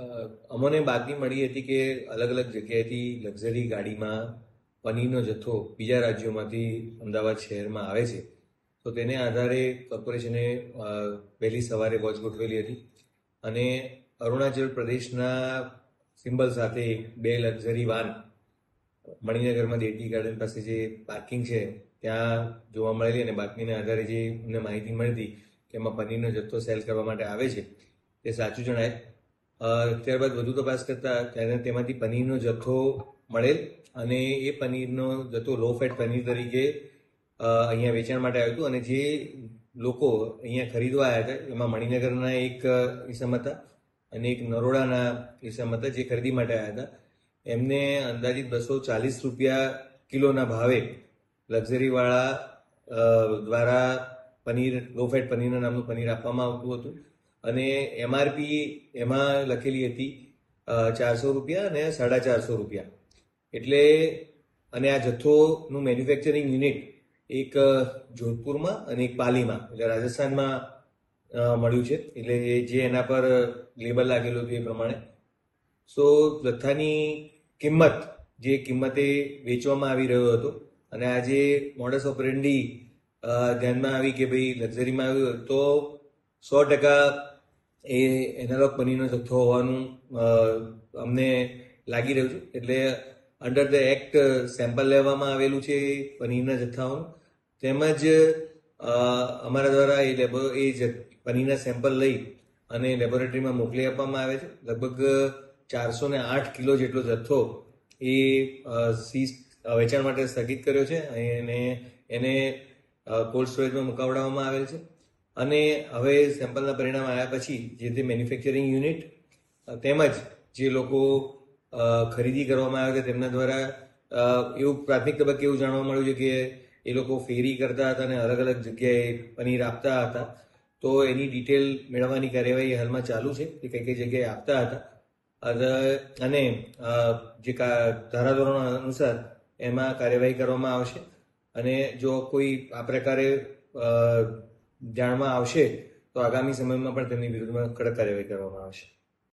અમને બાતમી મળી હતી કે અલગ અલગ જગ્યાએથી લક્ઝરી ગાડીમાં પનીરનો જથ્થો બીજા રાજ્યોમાંથી અમદાવાદ શહેરમાં આવે છે. તો તેને આધારે કોર્પોરેશને વહેલી સવારે વોચ ગોઠવેલી હતી અને અરુણાચલ પ્રદેશના સિમ્બલ સાથે 2 લક્ઝરી વાન મણિનગરમાં દેવકી ગાર્ડન પાસે જે પાર્કિંગ છે ત્યાં જોવા મળેલી અને બાતમીના આધારે જે અમને માહિતી મળી કે એમાં પનીરનો જથ્થો સેલ કરવા માટે આવે છે તે સાચું જણાય. ત્યારબાદ વધુ તપાસ કરતા ત્યારે તેમાંથી પનીરનો જથ્થો મળેલ અને એ પનીરનો જથ્થો લો ફેટ પનીર તરીકે અહીંયા વેચાણ માટે આવ્યું હતું અને જે લોકો અહીંયા ખરીદવા આવ્યા હતા એમાં મણિનગરના એક ઈસમ હતા અને એક નરોડાના ઈસમ હતા જે ખરીદી માટે આવ્યા હતા. એમને અંદાજિત 240 રૂપિયા કિલોના ભાવે લક્ઝરીવાળા દ્વારા પનીર લો ફેટ પનીરના નામનું પનીર આપવામાં આવતું હતું અને MRP એમાં લખેલી હતી 400 રૂપિયા અને 450 રૂપિયા. એટલે અને આ જથ્થોનું મેન્યુફેક્ચરિંગ યુનિટ એક જોધપુરમાં અને એક પાલીમાં એટલે રાજસ્થાનમાં મળ્યું છે. એટલે જે એના પર લેબલ લાગેલું હતું એ પ્રમાણે જથ્થાની કિંમત જે કિંમતે વેચવામાં આવી રહ્યો હતો અને આ જે મોડસ ઓપરેન્ડી ધ્યાનમાં આવી કે ભાઈ લક્ઝરીમાં આવ્યું તો 100% એ એનાલોગ પનીરનો જથ્થો હોવાનું અમને લાગી રહ્યું છે. એટલે અંડર ધ એક્ટ સેમ્પલ લેવામાં આવેલું છે પનીરના જથ્થાઓનું તેમજ અમારા દ્વારા એ પનીરના સેમ્પલ લઈ અને લેબોરેટરીમાં મોકલી આપવામાં આવે છે. લગભગ 408 કિલો જેટલો જથ્થો એ વેચાણ માટે સ્થગિત કર્યો છે અને એને કોલ્ડ સ્ટોરેજમાં મુકાવડાવવામાં આવેલ છે અને હવે સેમ્પલના પરિણામ આવ્યા પછી જે તે મેન્યુફેક્ચરિંગ યુનિટ તેમજ જે લોકો ખરીદી કરવામાં આવ્યા હતા તેમના દ્વારા એવું પ્રાથમિક તબક્કે એવું જાણવા મળ્યું છે કે એ લોકો ફેરી કરતા હતા અને અલગ અલગ જગ્યાએ પનીર આપતા હતા. તો એની ડિટેલ મેળવવાની કાર્યવાહી હાલમાં ચાલુ છે કે કઈ કઈ જગ્યાએ આપતા હતા અને જે ધારાધોરણો અનુસાર એમાં કાર્યવાહી કરવામાં આવશે અને જો કોઈ આ પ્રકારે જાણમાં આવશે તો આગામી સમયમાં પણ તેમની વિરુદ્ધમાં કડક કાર્યવાહી કરવામાં આવશે.